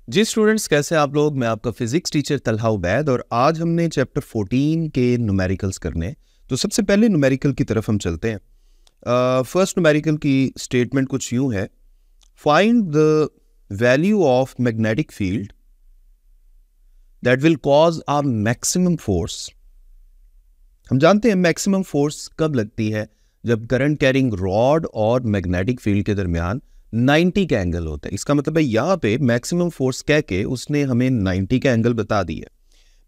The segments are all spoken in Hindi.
जी स्टूडेंट्स, कैसे आप लोग। मैं आपका फिजिक्स टीचर तलहा उबैद और आज हमने चैप्टर 14 के न्यूमेरिकल्स करने हैं। तो सबसे पहले न्यूमेरिकल की तरफ हम चलते हैं। फर्स्ट न्यूमेरिकल की स्टेटमेंट कुछ यूं है, find the value of magnetic field that will cause a maximum force. हम जानते हैं मैक्सिमम फोर्स कब लगती है, जब करंट कैरिंग रॉड और मैग्नेटिक फील्ड के दरमियान 90 का एंगल होता है। इसका मतलब है यहाँ पे मैक्सिमम फोर्स कह के उसने हमें 90 का एंगल बता दी है,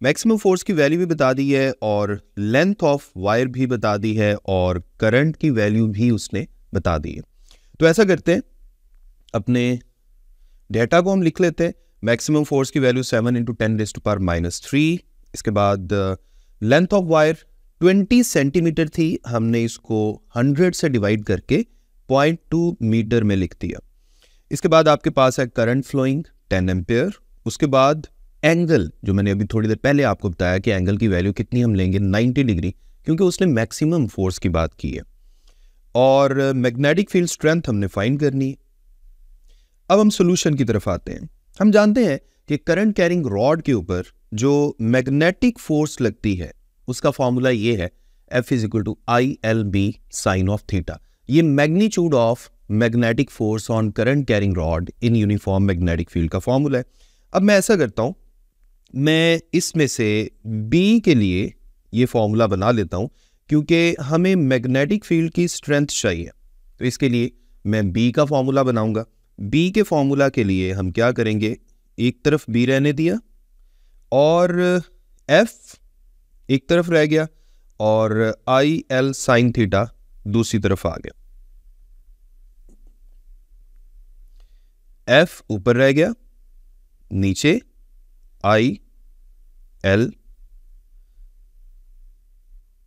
मैक्सिमम फोर्स की वैल्यू भी बता दी है और लेंथ ऑफ वायर भी बता दी है और करंट की वैल्यू भी उसने बता दी है। तो ऐसा करते हैं, अपने डेटा को हम लिख लेते हैं। मैक्सिमम फोर्स की वैल्यू 7 × 10⁻³ इसके बाद लेंथ ऑफ वायर 20 सेंटीमीटर थी, हमने इसको 100 से डिवाइड करके 0.2 मीटर में लिख दिया। इसके बाद आपके पास है करंट फ्लोइंग 10 एम्पियर। उसके बाद एंगल, जो मैंने अभी थोड़ी देर पहले आपको बताया कि एंगल की वैल्यू कितनी हम लेंगे, 90 डिग्री, क्योंकि उसने मैक्सिमम फोर्स की बात की है। और मैग्नेटिक फील्ड स्ट्रेंथ हमने फाइंड करनी है। अब हम सोल्यूशन की तरफ आते हैं। हम जानते हैं कि करंट कैरिंग रॉड के ऊपर जो मैग्नेटिक फोर्स लगती है उसका फॉर्मूला ये है, F = ILB sin of theta. ये magnitude of magnetic force on current carrying rod in uniform magnetic field का फॉर्मूला है। अब मैं ऐसा करता हूं, मैं इसमें से B के लिए ये फॉर्मूला बना लेता हूं, क्योंकि हमें मैग्नेटिक फील्ड की स्ट्रेंथ चाहिए। तो इसके लिए मैं B का फॉर्मूला बनाऊंगा। B के फॉर्मूला के लिए हम क्या करेंगे, एक तरफ B रहने दिया और F एक तरफ रह गया और IL sin थीटा दूसरी तरफ आ गया। F ऊपर रह गया, नीचे IL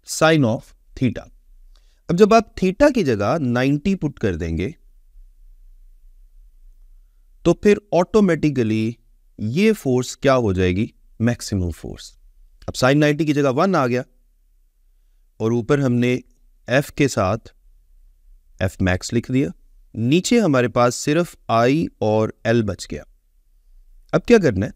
साइन ऑफ थीटा। अब जब आप थीटा की जगह 90 पुट कर देंगे तो फिर ऑटोमेटिकली ये फोर्स क्या हो जाएगी, मैक्सिमम फोर्स। अब साइन 90 की जगह 1 आ गया और ऊपर हमने F के साथ F मैक्स लिख दिया, नीचे हमारे पास सिर्फ I और L बच गया। अब क्या करना है,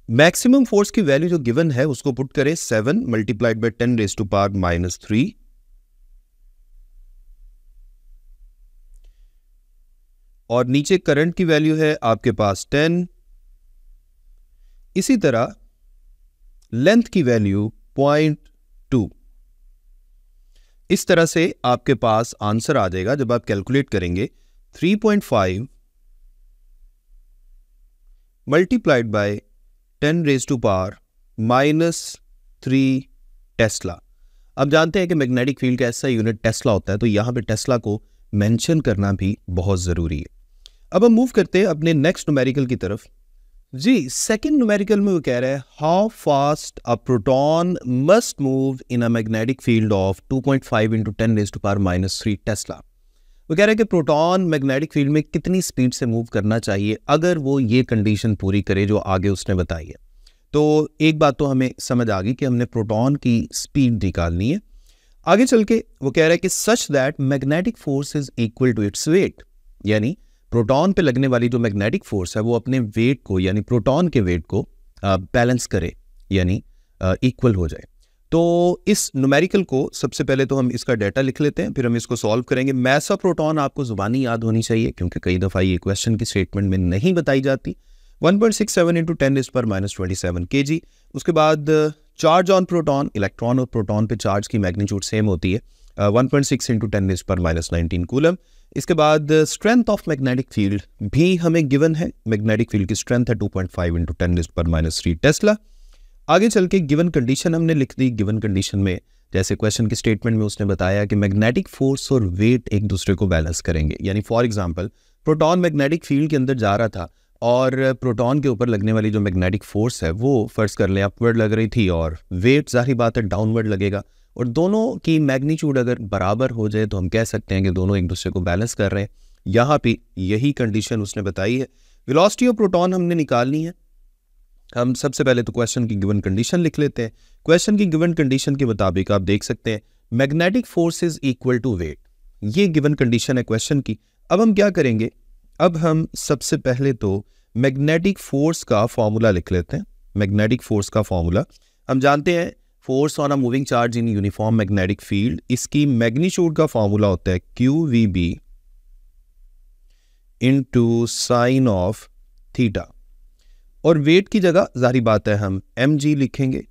मैक्सिमम फोर्स की वैल्यू जो गिवन है उसको पुट करें 7 × 10⁻³ और नीचे करंट की वैल्यू है आपके पास 10। इसी तरह लेंथ की वैल्यू 0.2। इस तरह से आपके पास आंसर आ जाएगा जब आप कैलकुलेट करेंगे 3.5 × 10⁻³ टेस्ला। अब जानते हैं कि मैग्नेटिक फील्ड का ऐसा यूनिट टेस्ला होता है, तो यहां पे टेस्ला को मेंशन करना भी बहुत जरूरी है। अब हम मूव करते हैं अपने नेक्स्ट न्यूमेरिकल की तरफ। जी सेकंड न्यूमेरिकल में वो कह रहा है, how fast a proton must move in a magnetic field of 2.5 × 10⁻³ Tesla. वो कह रहा है कि प्रोटॉन मैग्नेटिक फील्ड में कितनी स्पीड से मूव करना चाहिए अगर वो ये कंडीशन पूरी करे जो आगे उसने बताई है। तो एक बात तो हमें समझ आ गई कि हमने प्रोटॉन की स्पीड निकालनी है। आगे चल के वो कह रहा है कि such that magnetic force is equal to its weight, यानी प्रोटॉन पे लगने वाली जो मैग्नेटिक फोर्स है वो अपने वेट को, यानी प्रोटॉन के वेट को बैलेंस करे, यानी इक्वल हो जाए। तो इस न्यूमेरिकल को सबसे पहले तो हम इसका डाटा लिख लेते हैं, फिर हम इसको सॉल्व करेंगे। मैस ऑफ प्रोटॉन आपको जुबानी याद होनी चाहिए, क्योंकि कई दफ़ा ये क्वेश्चन की स्टेटमेंट में नहीं बताई जाती। 1.67 × 10⁻27 kg। उसके बाद चार्ज ऑन प्रोटॉन, इलेक्ट्रॉन और प्रोटॉन पे चार्ज की मैग्नीट्यूड सेम होती है, 1.6 × 10⁻19 कूलम। इसके बाद स्ट्रेंथ ऑफ मैग्नेटिक फील्ड भी हमें गिवन है, मैग्नेटिक फील्ड की स्ट्रेंथ है 2.5 × 10⁻³ टेस्ला। आगे चल के गिवन कंडीशन हमने लिख दी। गिवन कंडीशन में जैसे क्वेश्चन की स्टेटमेंट में उसने बताया कि मैग्नेटिक फोर्स और वेट एक दूसरे को बैलेंस करेंगे, यानी for example proton magnetic field के अंदर जा रहा था और प्रोटॉन के ऊपर लगने वाली जो मैग्नेटिक फोर्स है वो फर्ज कर लें अपवर्ड लग रही थी और वेट जाहिर बात है डाउनवर्ड लगेगा, और दोनों की मैग्नीट्यूड अगर बराबर हो जाए तो हम कह सकते हैं कि दोनों एक दूसरे को बैलेंस कर रहे हैं। यहाँ पे यही कंडीशन उसने बताई है। वेलोसिटी ऑफ प्रोटॉन हमने निकालनी है। हम सबसे पहले तो क्वेश्चन की गिवन कंडीशन लिख लेते हैं। क्वेश्चन की गिवन कंडीशन के मुताबिक आप देख सकते हैं magnetic force is equal to weight, ये गिवन कंडीशन है क्वेश्चन की। अब हम क्या करेंगे, अब हम सबसे पहले तो मैग्नेटिक फोर्स का फॉर्मूला लिख लेते हैं। मैग्नेटिक फोर्स का फॉर्मूला हम जानते हैं, force on a moving charge in uniform magnetic field, इसकी मैग्नीट्यूड का फॉर्मूला होता है QVB into sine of theta, और वेट की जगह जाहिर बात है हम mg लिखेंगे।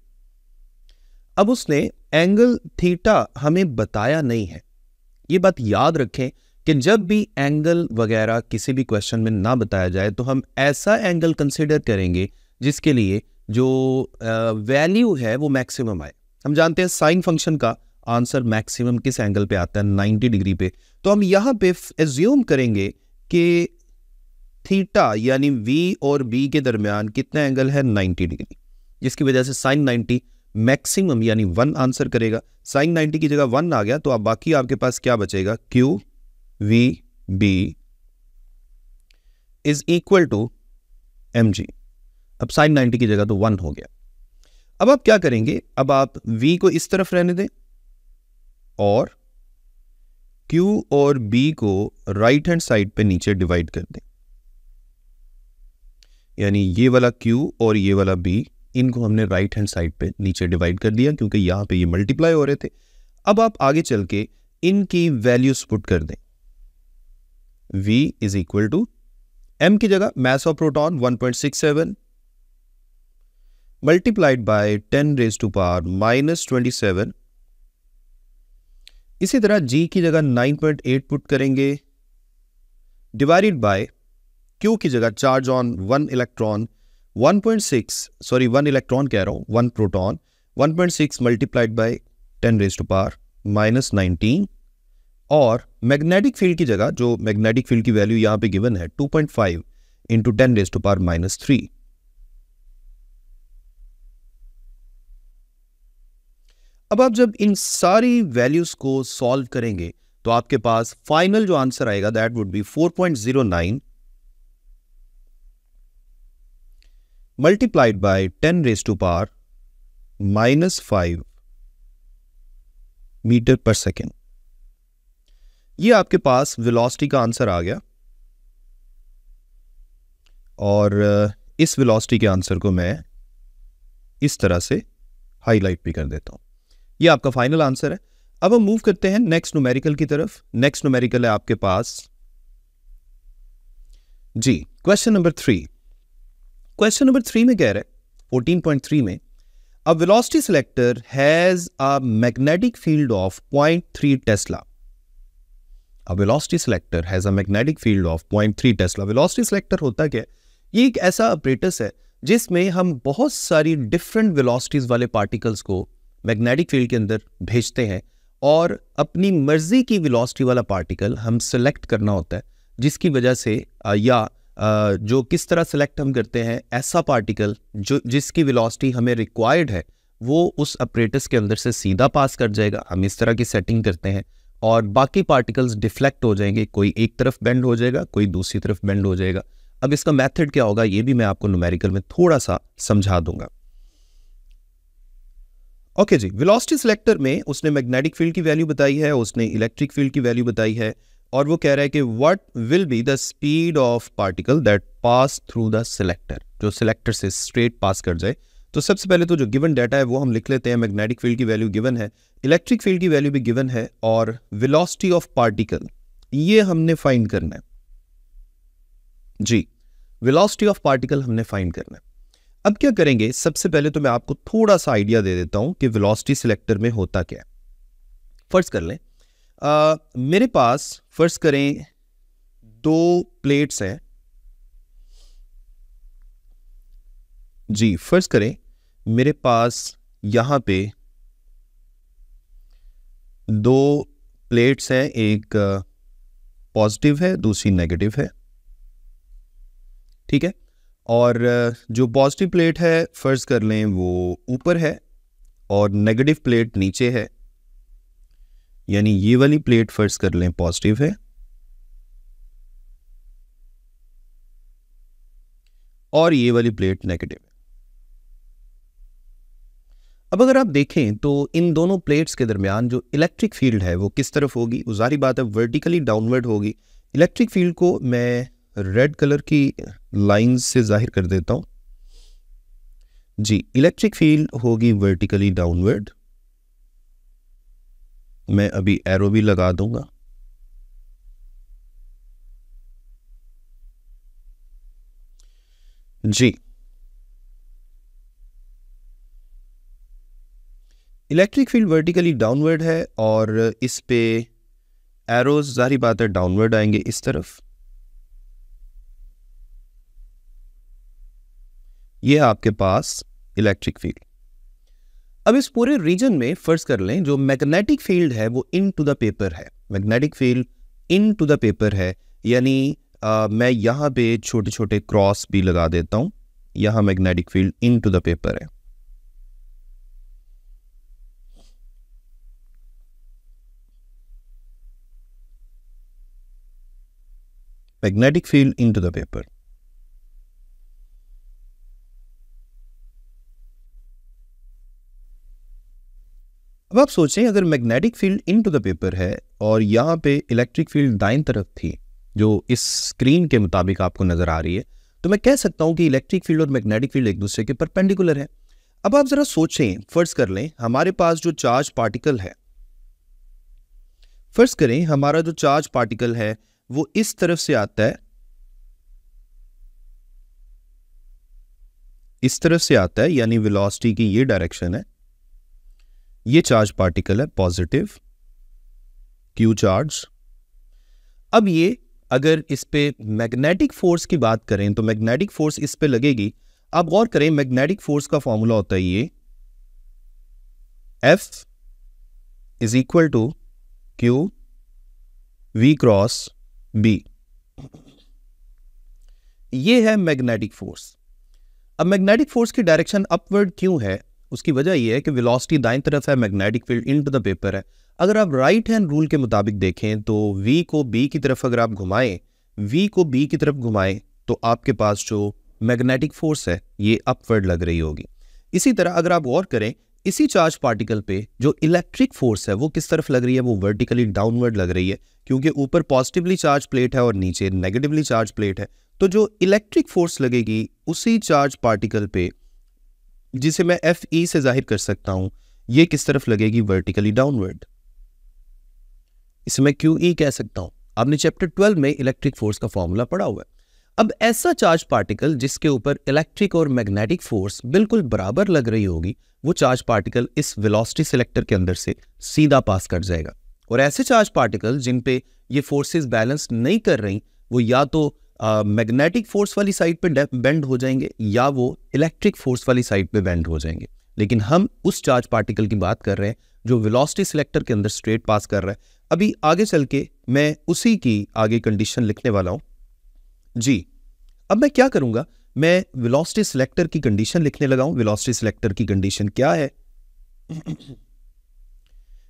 अब उसने एंगल थीटा हमें बताया नहीं है, ये बात याद रखें कि जब भी एंगल वगैरह किसी भी क्वेश्चन में ना बताया जाए तो हम ऐसा एंगल कंसिडर करेंगे जिसके लिए जो वैल्यू है वो मैक्सिमम आए। हम जानते हैं साइन फंक्शन का आंसर मैक्सिमम किस एंगल पे आता है, 90 डिग्री पे। तो हम यहाँ पे एज्यूम करेंगे कि थीटा यानी V और B के दरमियान कितना एंगल है, 90 डिग्री, जिसकी वजह से साइन 90 मैक्सिमम यानी 1 आंसर करेगा। साइन 90 की जगह 1 आ गया तो अब बाकी आपके पास क्या बचेगा, QVB is equal to mg। अब साइन 90 की जगह तो 1 हो गया। अब आप क्या करेंगे, अब आप V को इस तरफ रहने दें और Q और B को राइट हैंड साइड पे नीचे डिवाइड कर दें, यानी ये वाला Q और ये वाला B, इनको हमने राइट हैंड साइड पे नीचे डिवाइड कर दिया क्योंकि यहां पे ये मल्टीप्लाई हो रहे थे। अब आप आगे चल के इनकी वैल्यूज पुट कर दें। V is equal to m की जगह mass of proton 1.67 multiplied by 10 raise to power -27। इसी तरह G की जगह 9.8 पुट करेंगे, डिवाइडेड बाय Q की जगह चार्ज ऑन 1 इलेक्ट्रॉन 1 इलेक्ट्रॉन कह रहा हूं, 1 proton 1.6 multiplied by 10 raise to power -19। और मैग्नेटिक फील्ड की जगह, जो मैग्नेटिक फील्ड की वैल्यू यहां पे गिवन है 2.5 इंटू 10 रेज टू पावर -3। अब आप जब इन सारी वैल्यूज को सॉल्व करेंगे तो आपके पास फाइनल जो आंसर आएगा that would be 4.09 multiplied by 10 raise to power -5 metre per second. ये आपके पास वेलोसिटी का आंसर आ गया, और इस वेलोसिटी के आंसर को मैं इस तरह से हाईलाइट भी कर देता हूं। ये आपका फाइनल आंसर है। अब हम मूव करते हैं नेक्स्ट न्यूमेरिकल की तरफ। नेक्स्ट न्यूमेरिकल है आपके पास जी क्वेश्चन नंबर 3। क्वेश्चन नंबर 3 में कह रहे हैं 14.3 में, a velocity selector has a magnetic field of 0.3 Tesla. A velocity selector has a magnetic field of 0.3 Tesla. Velocity selector होता क्या है, ये एक ऐसा अपरेटस है जिसमें हम बहुत सारी डिफरेंट वेलोसिटीज वाले पार्टिकल्स को मैग्नेटिक फील्ड के अंदर भेजते हैं, और अपनी मर्जी की वेलोसिटी वाला पार्टिकल हम सेलेक्ट करना होता है, जिसकी वजह से जो किस तरह सेलेक्ट हम करते हैं, ऐसा पार्टिकल जो जिसकी वेलोसिटी हमें रिक्वायर्ड है वो उस अपरेटस के अंदर से सीधा पास कर जाएगा। हम इस तरह की सेटिंग करते हैं और बाकी पार्टिकल्स डिफ्लेक्ट हो जाएंगे, कोई एक तरफ बेंड हो जाएगा, कोई दूसरी तरफ बेंड हो जाएगा। अब इसका मेथड क्या होगा ये भी मैं आपको न्यूमेरिकल में थोड़ा सा समझा दूंगा। ओके जी, वेलोसिटी सिलेक्टर में उसने मैग्नेटिक फील्ड की वैल्यू बताई है, उसने इलेक्ट्रिक फील्ड की वैल्यू बताई है, और वो कह रहा है कि what will be the speed of particle that pass through the selector, जो सिलेक्टर से स्ट्रेट पास कर जाए। तो सबसे पहले तो जो गिवन डाटा है वो हम लिख लेते हैं। मैग्नेटिक फील्ड की वैल्यू गिवन है, इलेक्ट्रिक फील्ड की वैल्यू भी गिवन है, और वेलोसिटी ऑफ पार्टिकल ये हमने फाइंड करना है जी। वेलोसिटी ऑफ पार्टिकल हमने फाइंड करना है। अब क्या करेंगे, सबसे पहले तो मैं आपको थोड़ा सा आइडिया दे देता हूं कि वेलोसिटी सिलेक्टर में होता क्या है। फर्ज कर लें मेरे पास, फर्ज करें 2 प्लेट्स हैं जी। फर्ज करें मेरे पास यहां पे 2 प्लेट्स हैं, एक पॉजिटिव है दूसरी नेगेटिव है, ठीक है। और जो पॉजिटिव प्लेट है फर्ज कर लें वो ऊपर है और नेगेटिव प्लेट नीचे है, यानी ये वाली प्लेट फर्ज कर लें पॉजिटिव है और ये वाली प्लेट नेगेटिव है। अब अगर आप देखें तो इन दोनों प्लेट्स के दरमियान जो इलेक्ट्रिक फील्ड है वो किस तरफ होगी, वो जारी बात है वर्टिकली डाउनवर्ड होगी। इलेक्ट्रिक फील्ड को मैं रेड कलर की लाइंस से जाहिर कर देता हूं। जी, इलेक्ट्रिक फील्ड होगी वर्टिकली डाउनवर्ड। मैं अभी एरो भी लगा दूंगा। जी, इलेक्ट्रिक फील्ड वर्टिकली डाउनवर्ड है और इस पे एरोज जाहिर बात है डाउनवर्ड आएंगे इस तरफ। ये है आपके पास इलेक्ट्रिक फील्ड। अब इस पूरे रीजन में फर्ज कर लें जो मैग्नेटिक फील्ड है वो इन टू द पेपर है। Magnetic field into the paper है, यानी मैं यहां पे छोटे छोटे क्रॉस भी लगा देता हूं। यहां magnetic field into the paper है। Magnetic field into the paper. अब आप सोचें अगर magnetic field into the paper है और यहाँ पे इलेक्ट्रिक फील्ड दाईं तरफ थी जो इस स्क्रीन के मुताबिक आपको नजर आ रही है, तो मैं कह सकता हूं कि इलेक्ट्रिक फील्ड और मैग्नेटिक फील्ड एक दूसरे के परपेंडिकुलर है। अब आप जरा सोचें, फर्ज कर लें हमारे पास जो चार्ज पार्टिकल है, फर्ज करें हमारा जो चार्ज पार्टिकल है वो इस तरफ से आता है, इस तरफ से आता है, यानी वेलोसिटी की ये डायरेक्शन है। ये चार्ज पार्टिकल है पॉजिटिव क्यू चार्ज। अब ये अगर इस पे मैग्नेटिक फोर्स की बात करें तो मैग्नेटिक फोर्स इस पे लगेगी। आप गौर करें मैग्नेटिक फोर्स का फॉर्मूला होता है ये F is equal to Q V cross B। ये है मैग्नेटिक फोर्स। अब मैग्नेटिक फोर्स की डायरेक्शन अपवर्ड क्यों है? उसकी वजह यह है कि वेलोसिटी दाईं तरफ है, magnetic field into the paper है। अगर आप राइट हैंड रूल के मुताबिक देखें तो V को B की तरफ अगर आप घुमाएं, V को B की तरफ घुमाएं तो आपके पास जो मैग्नेटिक फोर्स है ये अपवर्ड लग रही होगी। इसी तरह अगर आप गौर करें इसी चार्ज पार्टिकल पे जो इलेक्ट्रिक फोर्स है वो किस तरफ लग रही है, वो वर्टिकली डाउनवर्ड लग रही है, क्योंकि ऊपर पॉजिटिवली चार्ज प्लेट है और नीचे नेगेटिवली चार्ज प्लेट है। तो जो इलेक्ट्रिक फोर्स लगेगी उसी चार्ज पार्टिकल पे, जिसे मैं FE से जाहिर कर सकता हूं, ये किस तरफ लगेगी, वर्टिकली डाउनवर्ड। इसे मैं QE कह सकता हूं। आपने चैप्टर 12 में इलेक्ट्रिक फोर्स का फॉर्मूला पढ़ा हुआ है। अब ऐसा चार्ज पार्टिकल जिसके ऊपर इलेक्ट्रिक और मैग्नेटिक फोर्स बिल्कुल बराबर लग रही होगी, वो चार्ज पार्टिकल इस वेलोसिटी सिलेक्टर के अंदर से सीधा पास कर जाएगा। और ऐसे चार्ज पार्टिकल जिन पे ये फोर्सेस बैलेंस नहीं कर रही, वो या तो मैग्नेटिक फोर्स वाली साइड पे बेंड हो जाएंगे या वो इलेक्ट्रिक फोर्स वाली साइड पे बेंड हो जाएंगे। लेकिन हम उस चार्ज पार्टिकल की बात कर रहे हैं जो वेलोसिटी सिलेक्टर के अंदर स्ट्रेट पास कर रहा है। अभी आगे चल के मैं उसी की आगे कंडीशन लिखने वाला हूं। जी, अब मैं क्या करूंगा, मैं वेलोसिटी सिलेक्टर की कंडीशन लिखने लगा हूं। वेलोसिटी सिलेक्टर की कंडीशन क्या है?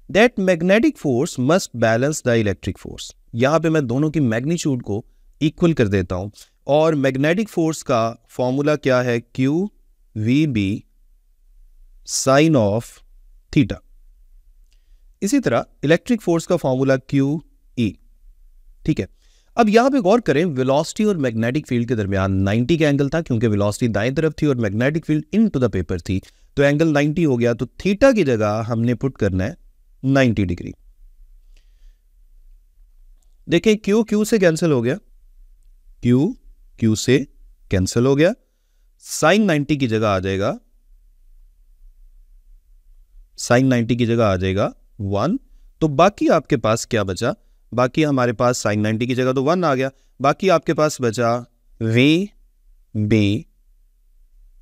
That magnetic force must balance the electric force. यहां पे मैं दोनों की मैग्नीट्यूड को इक्वल कर देता हूं और मैग्नेटिक फोर्स का फॉर्मूला क्या है, Q V B sine of theta. इसी तरह इलेक्ट्रिक फोर्स का फॉर्मूला क्यू ई। ठीक है, अब यहां पे गौर करें वेलोसिटी और मैग्नेटिक फील्ड के दरमियान 90 का एंगल था, क्योंकि वेलोसिटी दाएं तरफ थी और magnetic field into the paper थी, तो एंगल 90 हो गया। तो थीटा की जगह हमने पुट करना है 90 डिग्री। देखिए क्यू क्यू से कैंसिल हो गया, क्यू क्यू से कैंसिल हो गया, साइन 90 की जगह आ जाएगा, साइन 90 की जगह आ जाएगा 1। तो बाकी आपके पास क्या बचा, बाकी हमारे पास साइन 90 की जगह तो 1 आ गया, बाकी आपके पास बचा V B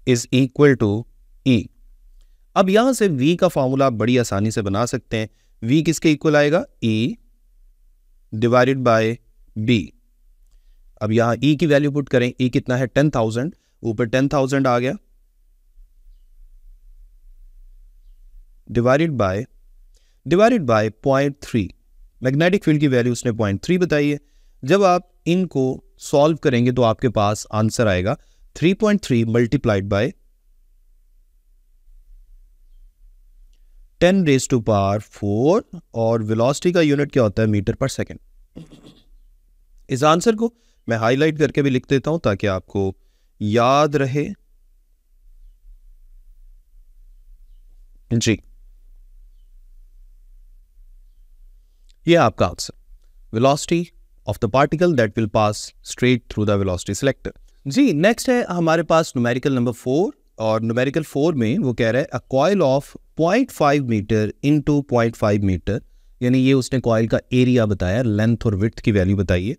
is equal to E. अब यहां से v का फॉर्मूला आप बड़ी आसानी से बना सकते हैं। v किसके इक्वल आएगा, e डिवाइडेड बाय b। अब यहां e की वैल्यू पुट करें, e कितना है 10,000, ऊपर 10,000 आ गया, डिवाइडेड बाय 0.3। मैग्नेटिक फील्ड की वैल्यू उसने 0.3 बताई है। जब आप इनको सॉल्व करेंगे तो आपके पास आंसर आएगा 3.3 मल्टीप्लाइड बाय 10⁴ और वेलोसिटी का यूनिट क्या होता है, मीटर पर सेकंड। इस आंसर को मैं हाईलाइट करके भी लिख देता हूं ताकि आपको याद रहे। जी, ये आपका answer, velocity of the particle that will pass straight through the velocity selector. जी, नेक्स्ट है हमारे पास न्यूमेरिकल नंबर 4, और न्यूमेरिकल 4 में वो कह रहा है a coil of 0.5 metre into 0.5 metre, यानी ये उसने कॉइल का एरिया बताया, लेंथ और विड्थ की वैल्यू बताइए,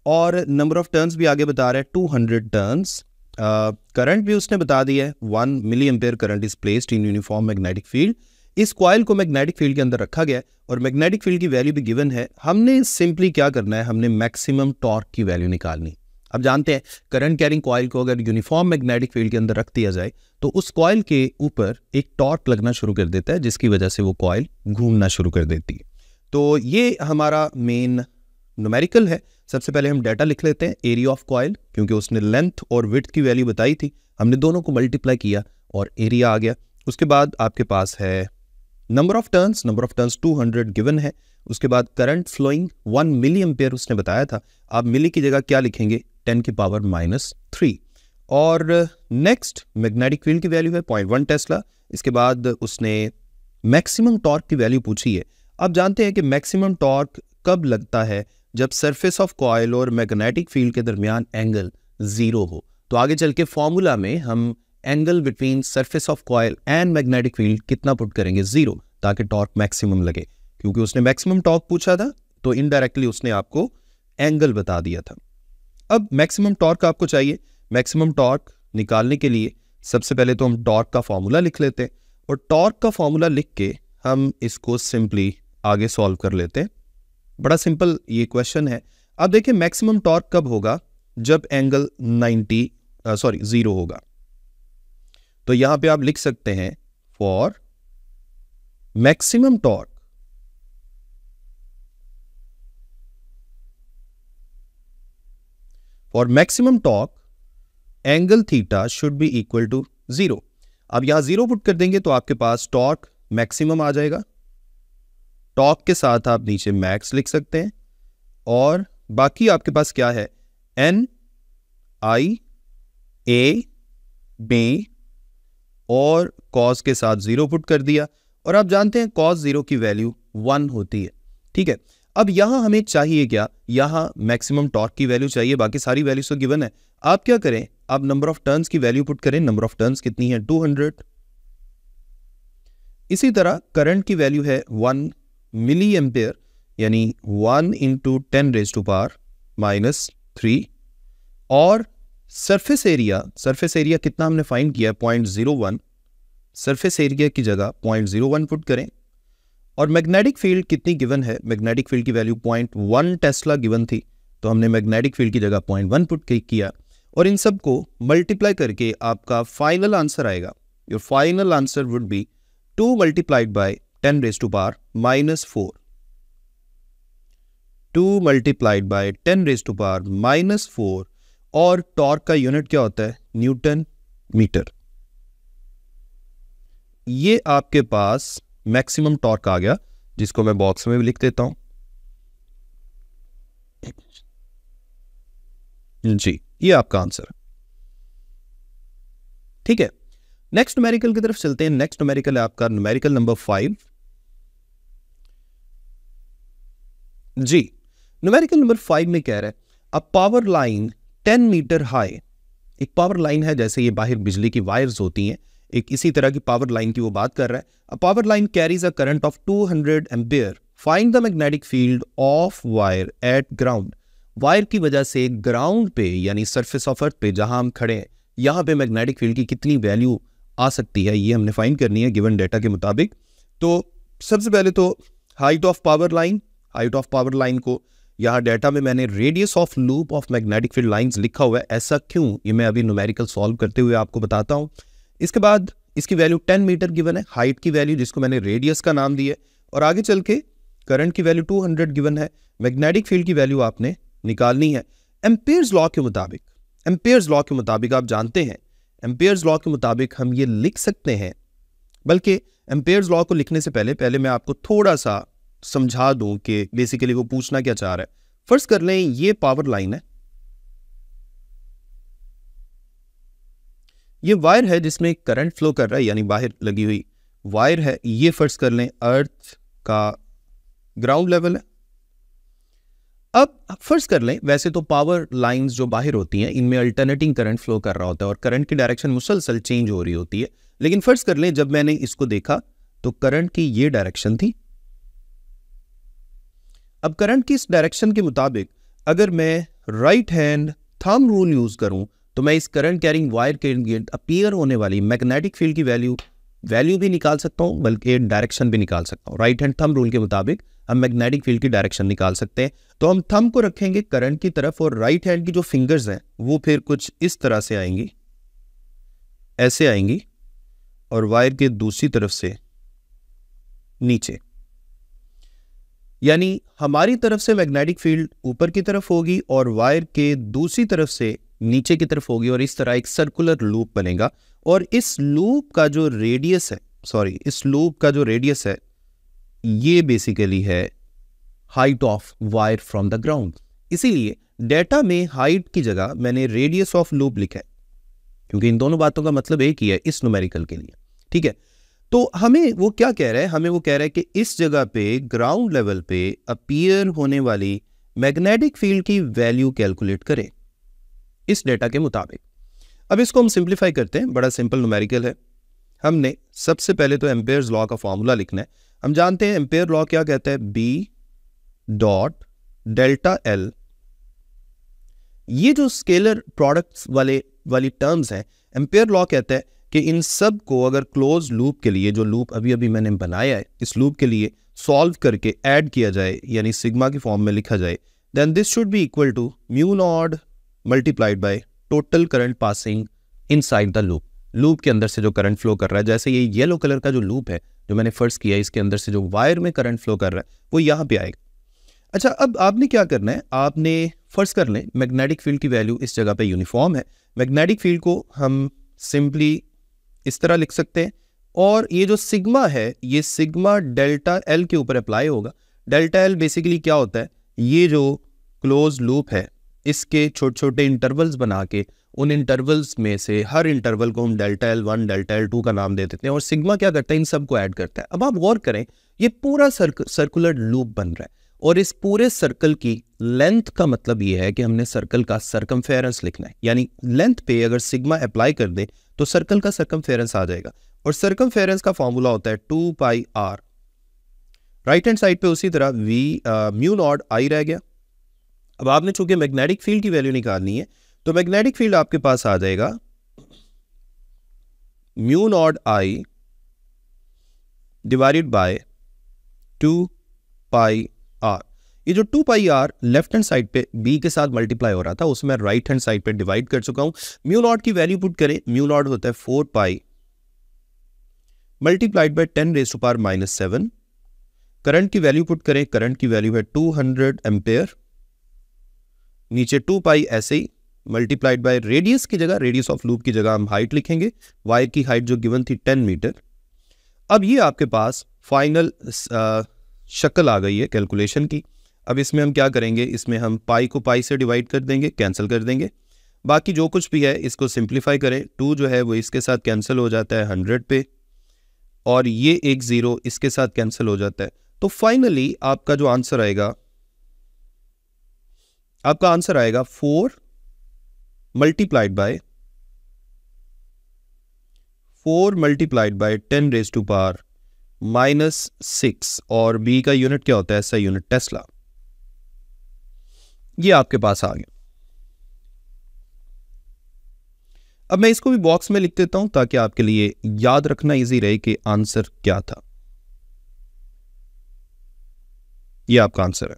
और नंबर ऑफ टर्न्स भी आगे बता रहा है 200 टर्न्स। करंट भी उसने बता दिया है 1 milliampere current is placed in uniform magnetic field. इस कॉइल को मैग्नेटिक फील्ड के अंदर रखा गया और मैग्नेटिक फील्ड की वैल्यू भी गिवन है। हमने सिंपली क्या करना है, हमने मैक्सिमम टॉर्क की वैल्यू निकालनी। अब जानते हैं करंट कैरिंग कॉइल को अगर यूनिफॉर्म मैग्नेटिक फील्ड के अंदर रख दिया जाए तो उस कॉइल के ऊपर एक टॉर्क लगना शुरू कर देता है, जिसकी वजह से वो कॉइल घूमना शुरू कर देती है। तो ये हमारा मेन न्यूमेरिकल है। सबसे पहले हम डाटा लिख लेते हैं, एरिया ऑफ कॉइल, क्योंकि उसने लेंथ और विड्थ की वैल्यू बताई थी, हमने दोनों को मल्टीप्लाई किया और एरिया आ गया। उसके बाद आपके पास है नंबर ऑफ टर्न्स 200 गिवन है। उसके बाद करंट फ्लोइंग 1 मिली एम्पेयर उसने बताया था, आप मिली की जगह क्या लिखेंगे, 10 की पावर -3। और नेक्स्ट मैग्नेटिक फील्ड की वैल्यू है 0.1 टेस्ला। इसके बाद उसने मैक्सिमम टॉर्क की वैल्यू पूछी है। आप जानते हैं कि मैक्सिमम टॉर्क कब लगता है, जब सरफेस ऑफ कॉइल और मैग्नेटिक फील्ड के दरमियान एंगल 0 हो। तो आगे चल के फॉर्मूला में हम angle between surface of coil and magnetic field कितना पुट करेंगे, 0, ताकि टॉर्क मैक्सिमम लगे। क्योंकि उसने मैक्सिमम टॉर्क पूछा था तो इनडायरेक्टली उसने आपको एंगल बता दिया था। अब मैक्सिमम टॉर्क आपको चाहिए। मैक्सिमम टॉर्क निकालने के लिए सबसे पहले तो हम टॉर्क का फॉर्मूला लिख लेते हैं, और टॉर्क का फॉर्मूला लिख के हम इसको सिंपली आगे सॉल्व कर लेते हैं। बड़ा सिंपल ये क्वेश्चन है। अब देखिए मैक्सिमम टॉर्क कब होगा, जब एंगल 0 होगा। तो यहां पे आप लिख सकते हैं for maximum torque angle theta should be equal to 0। अब यहां 0 पुट कर देंगे तो आपके पास टॉर्क मैक्सिमम आ जाएगा। टॉर्क के साथ आप नीचे मैक्स लिख सकते हैं, और बाकी आपके पास क्या है, N I A B, और कॉस के साथ 0 पुट कर दिया। और आप जानते हैं कॉस 0 की वैल्यू 1 होती है। ठीक है, अब यहां हमें चाहिए क्या, यहां मैक्सिमम टॉर्क की वैल्यू चाहिए, बाकी सारी वैल्यूज तो गिवन है। आप क्या करें, आप नंबर ऑफ टर्न्स की वैल्यू पुट करें। नंबर ऑफ टर्न्स कितनी है, 200। इसी तरह करंट की वैल्यू है 1 मिली एम्पेयर, यानी 1 × 10⁻³ और सरफेस एरिया कितना हमने फाइंड किया, 0.01। सरफेस एरिया की जगह 0.01 पुट करें। और मैग्नेटिक फील्ड कितनी गिवन है, मैग्नेटिक फील्ड की वैल्यू 0.1 टेस्ला गिवन थी, तो हमने मैग्नेटिक फील्ड की जगह 0.1 पुट किया, और इन सब को मल्टीप्लाई करके आपका फाइनल आंसर आएगा। Your final answer would be 2 × 10⁻⁻⁴ 2 × 10⁻⁻⁴। और टॉर्क का यूनिट क्या होता है, न्यूटन मीटर। ये आपके पास मैक्सिमम टॉर्क आ गया, जिसको मैं बॉक्स में भी लिख देता हूं। जी, ये आपका आंसर है। ठीक है, नेक्स्ट न्यूमेरिकल की तरफ चलते हैं। नेक्स्ट न्यूमेरिकल है आपका न्यूमेरिकल नंबर 5। जी, न्यूमेरिकल नंबर 5 में कह रहा है a power line 10 metre high. एक पावर लाइन है, जैसे ये बाहर बिजली की वायर्स होती हैं, एक इसी तरह की पावर लाइन की वो बात कर रहा है। A power line carries a current of 200 ampere, find the magnetic field of wire eight ground. Wire की वजह से ग्राउंड पे, यानी सरफेस ऑफ अर्थ पे जहां हम खड़े हैं, यहां पे मैग्नेटिक फील्ड की कितनी वैल्यू आ सकती है, ये हमने फाइंड करनी है गिवन डेटा के मुताबिक। तो सबसे पहले तो हाइट ऑफ पावर लाइन को यहाँ डेटा में मैंने radius of loop of magnetic field lines लिखा हुआ है। ऐसा क्यों, ये मैं अभी न्यूमेरिकल सॉल्व करते हुए आपको बताता हूँ। इसके बाद इसकी वैल्यू 10 मीटर गिवन है, हाइट की वैल्यू जिसको मैंने रेडियस का नाम दिया है, और आगे चल के करंट की वैल्यू 200 गिवन है। मैग्नेटिक फील्ड की वैल्यू आपने निकालनी है एम्पियर्स लॉ के मुताबिक। आप जानते हैं एम्पियर्स लॉ के मुताबिक हम ये लिख सकते हैं, बल्कि एम्पियर्स लॉ को लिखने से पहले मैं आपको थोड़ा सा समझा दूं कि बेसिकली वो पूछना क्या चाह रहा है। फर्स्ट कर लें, ये पावर लाइन है, ये वायर है जिसमें करंट फ्लो कर रहा है, यानी बाहर लगी हुई वायर है। ये फर्ज कर लें अर्थ का ग्राउंड लेवल है। अब फर्ज कर लें वैसे तो पावर लाइंस जो बाहर होती हैं इनमें अल्टरनेटिंग करंट फ्लो कर रहा होता है और करंट की डायरेक्शन मुसलसल चेंज हो रही होती है, लेकिन फर्ज कर लें जब मैंने इसको देखा तो करंट की ये डायरेक्शन थी। अब करंट की इस डायरेक्शन के मुताबिक अगर मैं right hand thumb rule use करूं तो मैं इस करंट कैरिंग वायर के इर्द अपीयर होने वाली मैग्नेटिक फील्ड की वैल्यू भी निकाल सकता हूं, बल्कि डायरेक्शन भी निकाल सकता हूं। राइट हैंड थंब रूल के मुताबिक हम मैग्नेटिक फील्ड की डायरेक्शन निकाल सकते हैं। तो हम थंब को रखेंगे करंट की तरफ और राइट हैंड की जो फिंगर्स हैं वो फिर कुछ इस तरह से आएंगी, ऐसे आएंगी और वायर के दूसरी तरफ से नीचे, यानी हमारी तरफ से मैग्नेटिक फील्ड ऊपर की तरफ होगी और वायर के दूसरी तरफ से नीचे की तरफ होगी और इस तरह एक सर्कुलर लूप बनेगा। और इस लूप का जो रेडियस है ये बेसिकली है height of wire from the ground. इसीलिए डेटा में हाइट की जगह मैंने रेडियस ऑफ लूप लिखा है, क्योंकि इन दोनों बातों का मतलब एक ही है इस न्यूमेरिकल के लिए। ठीक है, तो हमें वो क्या कह रहा है, हमें वो कह रहा है कि इस जगह पे ग्राउंड लेवल पे अपीयर होने वाली मैग्नेटिक फील्ड की वैल्यू कैलकुलेट करें इस डेटा के मुताबिक। अब इसको हम सिंप्लीफाई करते हैं, बड़ा सिंपल न्यूमेरिकल है। हमने सबसे पहले तो एम्पेयर्स लॉ का फॉर्मूला लिखना है। हम जानते हैं एम्पेयर लॉ क्या कहता है, बी डॉट डेल्टा एल। ये जो स्केलर प्रोडक्ट्स वाली टर्म्स हैं, एम्पेयर लॉ कहता है कि इन सब को अगर क्लोज लूप के लिए, जो लूप अभी अभी मैंने बनाया है, इस लूप के लिए सॉल्व करके ऐड किया जाए, यानी सिग्मा की फॉर्म में लिखा जाए, then this should be equal to mu naught multiplied by total current passing inside the loop. Loop के अंदर से जो करंट फ्लो कर रहा है, जैसे ये येलो कलर का जो लूप है जो मैंने फर्ज किया, इसके अंदर से जो वायर में करंट फ्लो कर रहा है वो यहाँ पे आएगा। अच्छा, अब आपने क्या करना है, आपने फर्ज कर लें मैग्नेटिक फील्ड की वैल्यू इस जगह पे यूनिफॉर्म है। मैग्नेटिक फील्ड को हम सिंपली इस तरह लिख सकते हैं और ये जो सिग्मा है ये सिग्मा डेल्टा एल के ऊपर अप्लाई होगा। डेल्टा एल बेसिकली क्या होता है, ये जो क्लोज लूप है इसके छोटे छोटे इंटरवल्स बना के उन इंटरवल्स में से हर इंटरवल को हम डेल्टा एल 1 डेल्टा एल 2 का नाम दे देते हैं और सिग्मा क्या करता है, इन सबको ऐड करता है। अब आप गौर करें, ये पूरा सर्कुलर लूप बन रहा है और इस पूरे सर्कल की लेंथ का मतलब ये है कि हमने सर्कल का सरकमफेरेंस लिखना है, यानी लेंथ पे अगर सिग्मा अप्लाई कर दे तो सर्कल का सरकमफेरेंस आ जाएगा और सरकमफेरेंस का फॉर्मूला होता है 2 pi are. Right hand side पे उसी तरह वी म्यू नॉट आई रह गया। अब आपने चूंकि मैग्नेटिक फील्ड की वैल्यू निकालनी है तो मैग्नेटिक फील्ड आपके पास आ जाएगा mu naught I divided by 2 pi R. ये जो 2 pi R left hand side पे बी के साथ मल्टीप्लाई हो रहा था उसमें राइट हैंड साइड पे डिवाइड कर चुका हूं। म्यू नॉट की वैल्यू पुट करें, म्यू नॉट होता है 4 pi multiplied by 10 raise to power -7। Current की वैल्यू पुट करें, करंट की वैल्यू है 200 एम्पेयर, नीचे 2 पाई ऐसे ही मल्टीप्लाइड बाय रेडियस की जगह, रेडियस ऑफ लूप की जगह हम हाइट लिखेंगे, वायर की हाइट जो गिवन थी 10 मीटर। अब ये आपके पास फाइनल शक्ल आ गई है कैलकुलेशन की। अब इसमें हम क्या करेंगे, इसमें हम पाई को पाई से डिवाइड कर देंगे, कैंसिल कर देंगे, बाकी जो कुछ भी है इसको सिंप्लीफाई करें। 2 जो है वो इसके साथ कैंसिल हो जाता है 100 पे और ये एक 0 इसके साथ कैंसिल हो जाता है। तो फाइनली आपका जो आंसर आएगा, आपका आंसर आएगा 4 multiplied by 10 raise to power -6 और बी का यूनिट क्या होता है, ऐसा यूनिट टेस्ला। ये आपके पास आ गया। अब मैं इसको भी बॉक्स में लिख देता हूं ताकि आपके लिए याद रखना इजी रहे कि आंसर क्या था। ये आपका आंसर है।